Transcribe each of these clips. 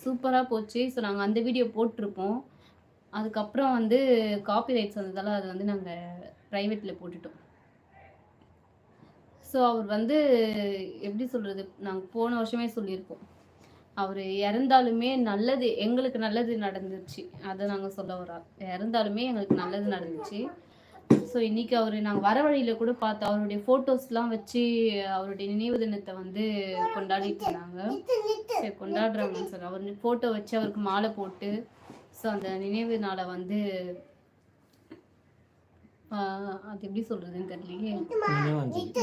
சூப்பராக போச்சு. ஸோ நாங்கள் அந்த வீடியோ போட்டிருப்போம். அதுக்கப்புறம் வந்து காப்பி ரைட்ஸ் வந்ததால் அதை வந்து நாங்கள் ப்ரைவேட்டில் போட்டுட்டோம். ஸோ அவர் வந்து எப்படி சொல்கிறது, நாங்கள் போன வருஷமே சொல்லியிருப்போம், அவர் இறந்தாலுமே நல்லது, எங்களுக்கு நல்லது நடந்துச்சு. அதை நாங்கள் சொல்ல வரோம். இறந்தாலுமே எங்களுக்கு நல்லது நடந்துச்சு. ஸோ இன்றைக்கி அவர் நாங்கள் வர வழியில் கூட பார்த்தோம், அவருடைய ஃபோட்டோஸ்லாம் வச்சு அவருடைய நினைவு தினத்தை வந்து கொண்டாடிட்டு இருந்தாங்க. சரி கொண்டாடுறாங்கன்னு சொல்லி அவர் ஃபோட்டோ வச்சு அவருக்கு மாலை போட்டு, ஸோ அந்த நினைவு நாளை வந்து அது எப்படி சொல்கிறதுன்னு தெரியலையே,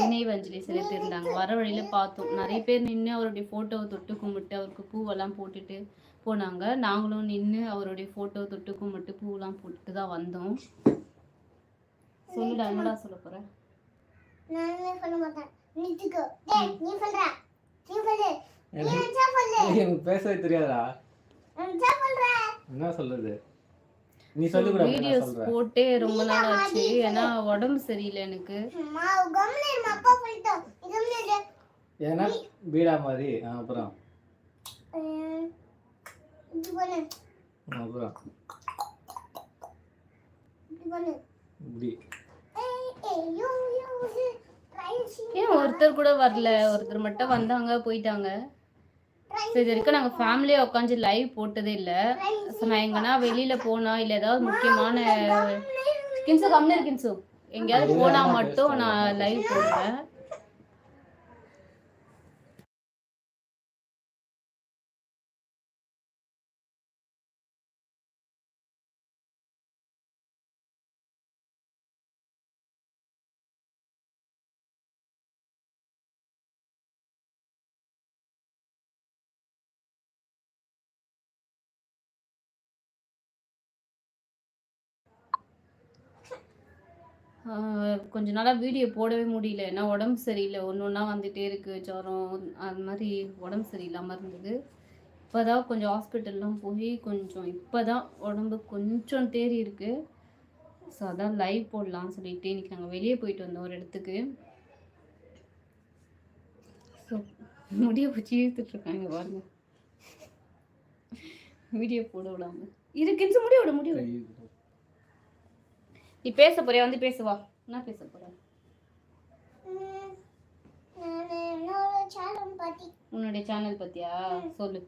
நினைவஞ்சலி செலுத்தியிருந்தாங்க. வர வழியில் பார்த்தோம், நிறைய பேர் நின்று அவருடைய ஃபோட்டோவை தொட்டு கும்பிட்டு அவருக்கு பூவெல்லாம் போட்டுட்டு போனாங்க. நாங்களும் நின்று அவருடைய ஃபோட்டோவை தொட்டு கும்பிட்டு பூவெல்லாம் போட்டுட்டு தான் வந்தோம். சொல்லுடா, என்னடா சொல்ல போகிறேன்? பேசவே தெரியாதா? என்ன சொல்றது? நீ சொல்லு கூட. வீடியோஸ் போட்டே ரொம்ப நாள் ஆச்சு, ஏன்னா உடம்பு சரியில்லை எனக்கு. ஏன்னா பீடா மாதிரி. அப்புறம் அப்புறம் ஏன் ஒருத்தர் கூட வரல? ஒருத்தர் மட்டும் வந்தாங்க போயிட்டாங்க. ஸோ இது வரைக்கும் நாங்கள் ஃபேமிலியாக உட்காந்து லைவ் போட்டதே இல்லை. ஸோ நான் எங்கன்னா வெளியில் போனால் இல்லை ஏதாவது முக்கியமான கின்சு கம்மியாக கின்சு எங்கேயாவது போனால் மட்டும் நான் லைவ் போடுவேன். கொஞ்ச நாளாக வீடியோ போடவே முடியல, ஏன்னா உடம்பு சரியில்லை, ஒன்று ஒன்றா வந்துகிட்டே இருக்குது. ஜுரம் அது மாதிரி உடம்பு சரியில்லாமல் இருந்தது. இப்போ தான் கொஞ்சம் ஹாஸ்பிட்டல்லாம் போய் கொஞ்சம் இப்போ தான் உடம்பு கொஞ்சம் தேறி இருக்குது. ஸோ அதான் லைவ் போடலாம்னு சொல்லிட்டு இன்றைக்கி நாங்கள் வெளியே போயிட்டு வந்தோம் ஒரு இடத்துக்கு. ஸோ முடிய வச்சு இழுத்துட்ருக்காங்க பாருங்க, வீடியோ போட விடாமல் இருக்குன்னு முடிய விட முடியும். நீ பேச போறியா? வந்து பேசுவா. என்ன பேச போற? உன்னுடைய சேனல் பத்தியா சொல்லு.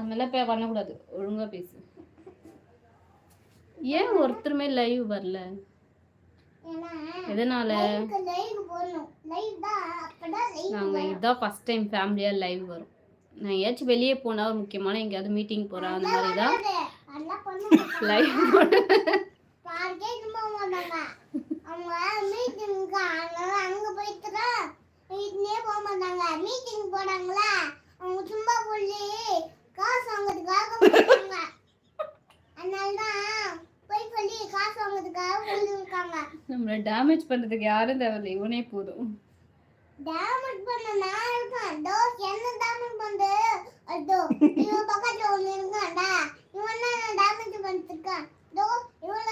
அதெல்லாம் பண்ணக்கூடாது, ஒழுங்கா பேசு. ஏன் ஒருத்தருமே லைவ் வரல? எதனால? நாங்க இதுதான் ஃபர்ஸ்ட் டைம் ஃபேமிலியா லைவ் வரும். நான் ஏதாச்சும் வெளியே போனா ஒரு முக்கியமான எங்கேயாவது மீட்டிங் போறேன், அந்த மாதிரி தான் லைவ் நம்மள டேமேஜ் பண்றதுக்கு யாரும் தேவையில்லை, இவனே போதும். டேமேஜ் பண்ண நான் இருக்கேன். டோ என்ன டேமேஜ் பண்ணு? அதோ இவன் பக்கத்துல ஒன்னு இருக்கான்டா, இவன் என்ன டேமேஜ் பண்ணிருக்கான்? டோ இவள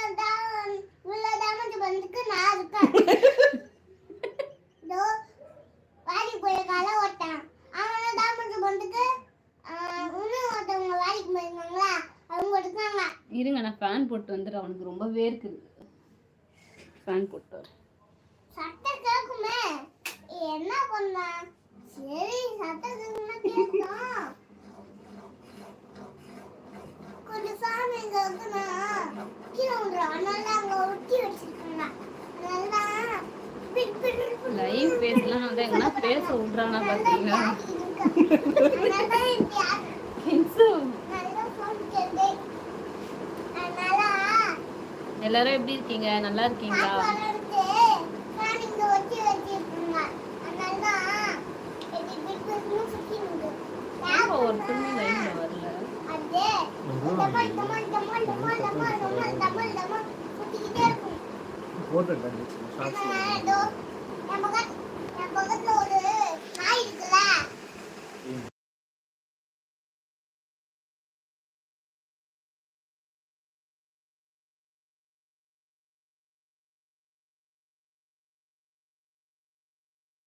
டேமேஜ் பண்ணிருக்கு நான் இருக்கேன். டோ வாடிக்கு போய் கால ஓட்டான், அவன டேமேஜ் பண்ணிருக்கு. இன்னும் ஒருத்தவங்க வாடிக்கு போயிருந்தாங்களா, அவங்க இருக்காங்க. இருங்க நான் ஃபேன் போட்டு வந்துடுறேன், அவனுக்கு ரொம்ப வேர்க்குது. ஃபேன் போட்டு சத்தம் கேக்குமே, என்ன பண்ண? சரி சத்தம் கேட்கும். கொஞ்சம் சாமி இங்க இருக்குன்னா கீழே விடுறோம், அதனால அங்க ஒட்டி வச்சிருக்காங்க. அதனால லைவ் பேசலாம் வந்து எங்கன்னா பேச விடுறானா பாத்தீங்களா? எல்லாரும் எப்படி இருக்கீங்க? நல்லா இருக்கீங்களா? ஒருத்தருமே லைவ்ல வரல. போட்டு